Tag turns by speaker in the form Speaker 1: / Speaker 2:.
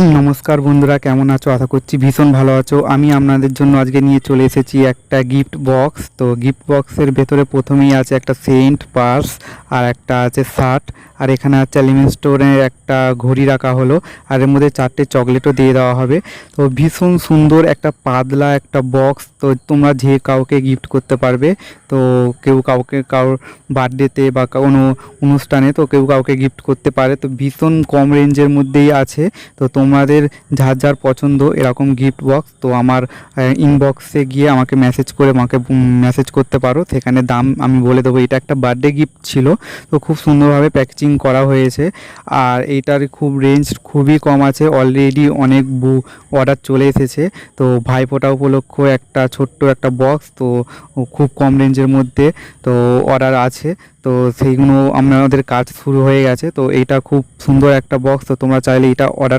Speaker 1: নমস্কার বন্ধুরা, কেমন আছো? আশা করছি ভীষণ ভালো আছো। আমি আপনাদের জন্য আজকে নিয়ে চলে এসেছি একটা গিফট বক্স। তো গিফট বক্সের ভেতরে প্রথমেই আছে একটা সেন্ট, পার্স, আর একটা আছে শার্ট, আর এখানে আছে লিমিন স্টোনের একটা ঘড়ি রাখা হলো, আর এর মধ্যে 4টে চকলেটও দিয়ে দেওয়া হবে। তো ভীষণ সুন্দর একটা পাতলা একটা বক্স। তো তোমরা যে কাউকে গিফট করতে পারবে। তো কেউ কাউকে কারোর বার্থডেতে বা কোনো অনুষ্ঠানে তো কেউ কাউকে গিফট করতে পারে। তো ভীষণ কম রেঞ্জের মধ্যেই আছে। তো তোমাদের যার যার পছন্দ এরকম গিফট বক্স, তো আমার ইনবক্সে গিয়ে আমাকে মেসেজ করতে পারো। সেখানে দাম আমি বলে দেবো। এটা একটা বার্থডে গিফট ছিল, তো খুব সুন্দরভাবে প্যাকেজিং করা হয়েছে। আর এইটার খুব রেঞ্জ খুবই কম আছে, অলরেডি অনেক অর্ডার চলে এসেছে। তো ভাইফোঁটা উপলক্ষ একটা ছোট্ট একটা বক্স, তো খুব কম রেঞ্জের মধ্যে তো অর্ডার আছে। তো সেইগুলো আমাদের কাজ শুরু হয়ে গেছে। তো এইটা খুব সুন্দর একটা বক্স, তো তোমরা চাইলে এটা অর্ডার